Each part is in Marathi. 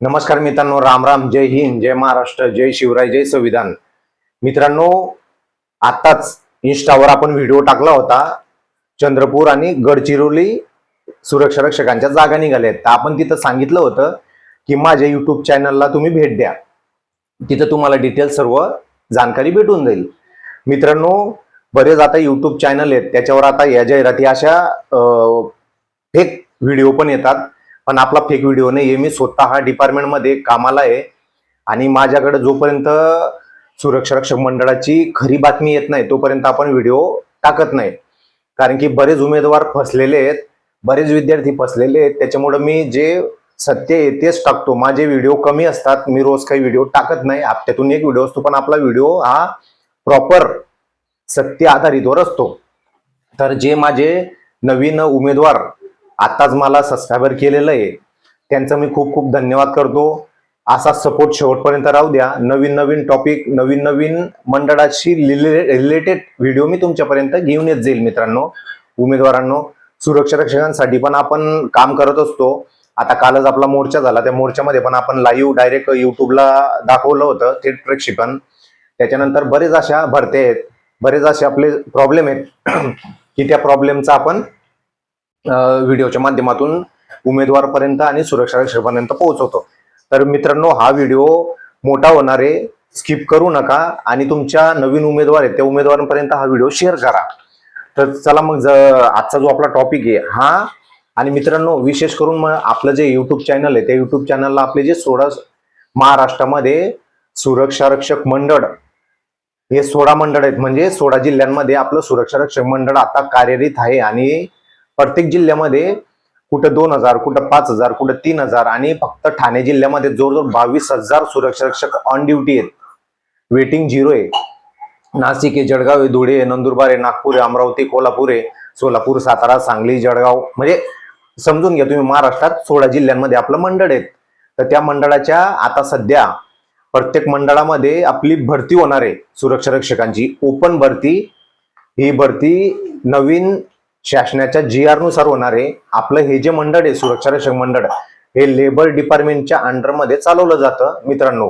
नमस्कार मित्रांनो, राम राम, जय हिंद, जय महाराष्ट्र, जय शिवराय, जय संविधान. मित्रांनो, आताच इंस्टावर आपण व्हिडिओ टाकला होता. चंद्रपूर आणि गडचिरोली सुरक्षा रक्षकांच्या जागा निघाल्या आहेत. तर आपण तिथं सांगितलं होतं की माझ्या युट्यूब चॅनलला तुम्ही भेट द्या, तिथं तुम्हाला डिटेल सर्व जानकारी भेटून जाईल. मित्रांनो, बरेच आता युट्यूब चॅनल आहेत, त्याच्यावर आता या जाहिराती अशा फेक व्हिडिओ पण येतात. पण आपला फेक व्हिडिओ नाही, मी स्वतः हा डिपार्टमेंटमध्ये कामाला आहे आणि माझ्याकडे जोपर्यंत सुरक्षा रक्षक मंडळाची खरी बातमी येत नाही तोपर्यंत आपण व्हिडिओ टाकत नाही. कारण की बरेच उमेदवार फसलेले आहेत, बरेच विद्यार्थी फसलेले आहेत. त्याच्यामुळे मी जे सत्य आहे तेच टाकतो. माझे व्हिडिओ कमी असतात, मी रोज काही व्हिडिओ टाकत नाही, हप्त्यातून एक व्हिडिओ असतो, पण आपला व्हिडिओ हा प्रॉपर सत्य आधारितवर असतो. तर जे माझे नवीन उमेदवार आताच मला सबस्क्राईबर केलेलं आहे त्यांचं मी खूप खूप धन्यवाद करतो. असा सपोर्ट शेवटपर्यंत राहू द्या. नवीन नवीन टॉपिक, नवीन नवीन मंडळाशी रिलेटेड व्हिडिओ मी तुमच्यापर्यंत घेऊन येत जाईल. मित्रांनो, उमेदवारांनो, सुरक्षा रक्षकांसाठी पण आपण काम करत असतो. आता कालच आपला मोर्चा झाला, त्या मोर्चामध्ये पण आपण लाईव्ह डायरेक्ट युट्यूबला दाखवलं होतं थेट प्रक्षेपण. त्याच्यानंतर बरेच अशा भरते आहेत, बरेच असे आपले प्रॉब्लेम आहेत की त्या प्रॉब्लेमचा आपण व्हिडिओच्या माध्यमातून उमेदवारपर्यंत आणि सुरक्षा रक्षकापर्यंत पोहोचवतो. तर मित्रांनो, हा व्हिडिओ मोठा होणार आहे, स्किप करू नका आणि तुमच्या नवीन उमेदवार आहेत त्या उमेदवारांपर्यंत हा व्हिडिओ शेअर करा. तर चला मग आजचा जो आपला टॉपिक आहे हा. आणि मित्रांनो, विशेष करून मग आपलं जे युट्यूब चॅनल आहे त्या युट्यूब चॅनलला आपले जे 16 महाराष्ट्रामध्ये सुरक्षा रक्षक मंडळ हे 16 मंडळ आहेत. म्हणजे 16 जिल्ह्यांमध्ये आपलं सुरक्षा रक्षक मंडळ आता कार्यरत आहे आणि प्रत्येक जिल्ह्यामध्ये कुठं 2000, कुठं 5000, कुठं 3000 आणि फक्त ठाणे जिल्ह्यामध्ये जवळजवळ 22,000 सुरक्षा रक्षक ऑन ड्युटी आहेत. वेटिंग 0 आहे. नाशिक आहे, जळगाव आहे, धुळे आहे, नंदुरबार आहे, नागपूर आहे, अमरावती, कोल्हापूर आहे, सोलापूर, सातारा, सांगली, जळगाव, म्हणजे समजून घ्या तुम्ही, महाराष्ट्रात 16 जिल्ह्यांमध्ये आपलं मंडळ आहे. तर त्या मंडळाच्या आता सध्या प्रत्येक मंडळामध्ये आपली भरती होणार आहे सुरक्षा रक्षकांची, ओपन भरती. ही भरती नवीन शासनाच्या GR नुसार होणार आहे. आपलं हे जे मंडळ आहे सुरक्षा रक्षक मंडळ हे लेबर डिपार्टमेंटच्या अंडरमध्ये चालवलं जातं. मित्रांनो,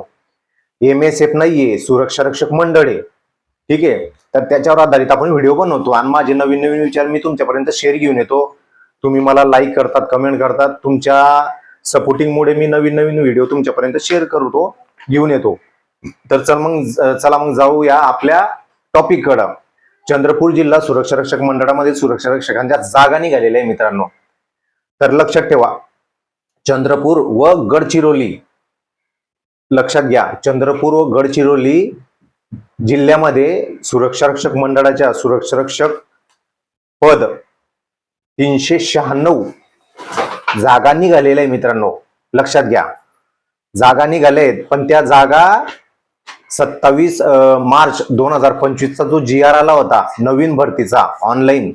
MSF नाहीये, सुरक्षा रक्षक मंडळ आहे, ठीक आहे. तर त्याच्यावर आधारित आपण व्हिडिओ बनवतो आणि माझे नवीन नवीन विचार मी तुमच्यापर्यंत शेअर घेऊन येतो. तुम्ही मला लाईक करतात, कमेंट करतात, तुमच्या सपोर्टिंगमुळे मी नवीन नवीन व्हिडिओ तुमच्यापर्यंत शेअर करतो, घेऊन येतो. तर चला मग जाऊया आपल्या टॉपिक कडे. चंद्रपूर जिल्हा सुरक्षा रक्षक मंडळामध्ये सुरक्षा रक्षकांच्या जागा निघालेल्या आहे मित्रांनो. तर लक्षात ठेवा, चंद्रपूर व गडचिरोली, लक्षात घ्या, चंद्रपूर व गडचिरोली जिल्ह्यामध्ये सुरक्षा रक्षक मंडळाच्या सुरक्षा रक्षक पद 396 जागा निघालेल्या आहे मित्रांनो. लक्षात घ्या, जागा निघाल्या आहेत, पण त्या जागा 27 मार्च 2025 चा जो GR आला होता नवीन भरतीचा ऑनलाईन,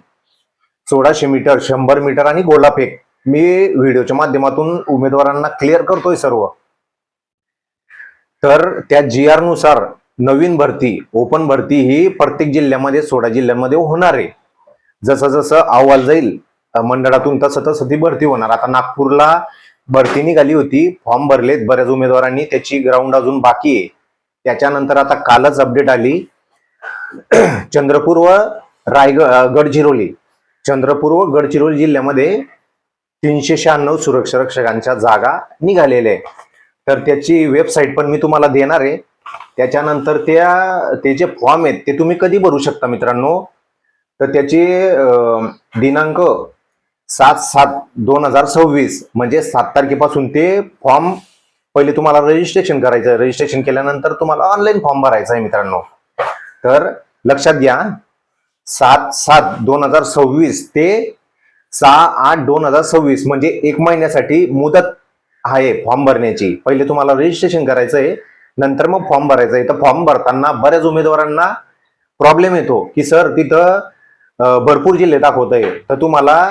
1600 मीटर, 100 मीटर आणि गोलाफेक, मी व्हिडिओच्या माध्यमातून उमेदवारांना क्लिअर करतोय सर्व. तर त्या GR नुसार नवीन भरती, ओपन भरती ही प्रत्येक जिल्ह्यामध्ये 16 जिल्ह्यांमध्ये होणार आहे. जसं जसं अहवाल जाईल मंडळातून तसं तसं ती भरती होणार. आता नागपूरला भरती निघाली होती, फॉर्म भरलेत बऱ्याच उमेदवारांनी, त्याची ग्राउंड अजून बाकी आहे. त्याच्यानंतर आता कालच अपडेट आली, चंद्रपूर व गडचिरोली, चंद्रपूर व गडचिरोली जिल्ह्यामध्ये 396 सुरक्षा रक्षकांच्या जागा निघालेल्या आहे. तर त्याची वेबसाईट पण मी तुम्हाला देणार आहे. त्याच्यानंतर ते जे फॉर्म आहेत ते तुम्ही कधी भरू शकता मित्रांनो. तर त्याचे दिनांक 7/7/2026 म्हणजे 7 तारखेपासून ते फॉर्म पहिले तुम्हाला रजिस्ट्रेशन करायचं. रजिस्ट्रेशन केल्यानंतर तुम्हाला ऑनलाईन फॉर्म भरायचा आहे मित्रांनो. तर लक्षात घ्या, 7/7/2026 ते 6/8/2026 म्हणजे 1 महिन्यासाठी मुदत आहे फॉर्म भरण्याची. पहिले तुम्हाला रजिस्ट्रेशन करायचं आहे, नंतर मग फॉर्म भरायचा आहे. तर फॉर्म भरताना बऱ्याच उमेदवारांना प्रॉब्लेम येतो की सर तिथं भरपूर जिल्हे दाखवत आहे, तर तुम्हाला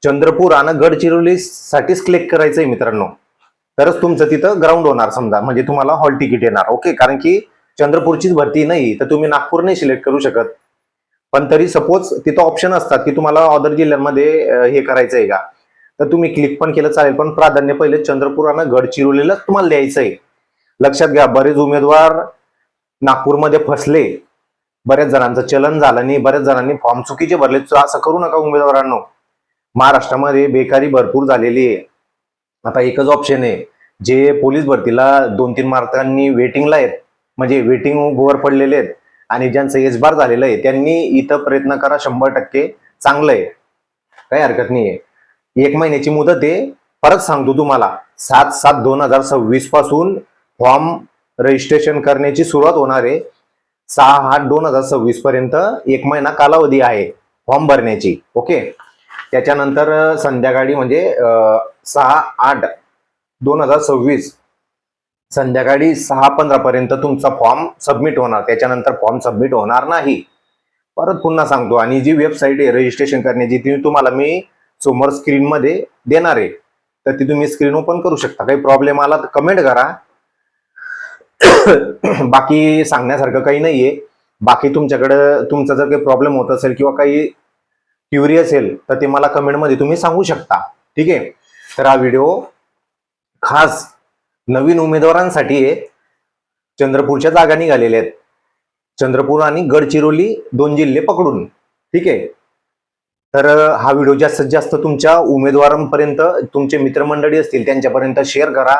चंद्रपूर आणि गडचिरोली साठीच क्लिक करायचं आहे मित्रांनो, तरच तुमचं तिथं ग्राउंड होणार समजा, म्हणजे तुम्हाला हॉल तिकीट येणार. ओके, कारण की चंद्रपूरचीच भरती नाही तर तुम्ही नागपूर नाही सिलेक्ट करू शकत. पण तरी सपोज तिथं ऑप्शन असतात की तुम्हाला अदर जिल्ह्यांमध्ये हे करायचं आहे का, तर तुम्ही क्लिक पण केलं चालेल, पण प्राधान्य पहिले चंद्रपूर आणि गडचिरोलीला तुम्हाला द्यायचंय. लक्षात घ्या, बरेच उमेदवार नागपूरमध्ये फसले, बऱ्याच जणांचं चलन झालं नाही, बऱ्याच जणांनी फॉर्म चुकीचे भरले. असं करू नका उमेदवारांनो. महाराष्ट्रामध्ये बेकारी भरपूर झालेली आहे. आता एकच ऑप्शन आहे, जे पोलीस भरतीला 2-3 मार्कांनी वेटिंगला आहेत, म्हणजे वेटिंग वर पडलेले आहेत आणि ज्यांचं एज बार झालेलं आहे, त्यांनी इथं प्रयत्न करा. 100% चांगलं आहे, काही हरकत नाहीये. 1 महिन्याची मुदत आहे. परत सांगतो तुम्हाला, 7/7/2026 पासून फॉर्म रजिस्ट्रेशन करण्याची सुरुवात होणार आहे. 6/8/2026 पर्यंत 1 महिना कालावधी आहे फॉर्म भरण्याची. ओके, त्याच्यानंतर संध्याकाळी म्हणजे 6/8/2026 संध्याकाळी 6:15 पर्यंत तुमचा फॉर्म सबमिट होणार. त्याच्यानंतर फॉर्म सबमिट होणार नाही. परत पुन्हा सांगतो, आणि जी वेबसाईट आहे रजिस्ट्रेशन करण्याची ती तुम्हाला मी समोर स्क्रीन मध्ये देणार आहे, तर ती तुम्ही स्क्रीन ओपन करू शकता. काही प्रॉब्लेम आला तर कमेंट करा. बाकी सांगण्यासारखं काही नाहीये. बाकी तुमच्याकडं तुमचा जर काही प्रॉब्लेम होत असेल किंवा काही क्युरी असेल तर ते मला कमेंटमध्ये तुम्ही सांगू शकता. ठीक आहे, तर हा व्हिडिओ खास नवीन उमेदवारांसाठी आहे. चंद्रपूरच्या जागा निघालेल्या आहेत, चंद्रपूर आणि गडचिरोली 2 जिल्हे पकडून. ठीक आहे, तर हा व्हिडिओ जास्तीत जास्त तुमच्या उमेदवारांपर्यंत, तुमचे मित्रमंडळी असतील त्यांच्यापर्यंत शेअर करा.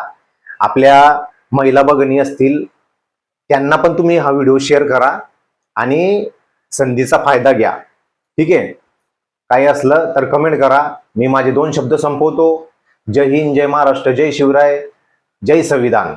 आपल्या महिला भगिनी असतील त्यांना पण तुम्ही हा व्हिडिओ शेअर करा आणि संधीचा फायदा घ्या. ठीक आहे, काही असलं तर कमेंट करा. मी माझे 2 शब्द संपवतो. जय हिंद, जय महाराष्ट्र, जय शिवराय, जय संविधान.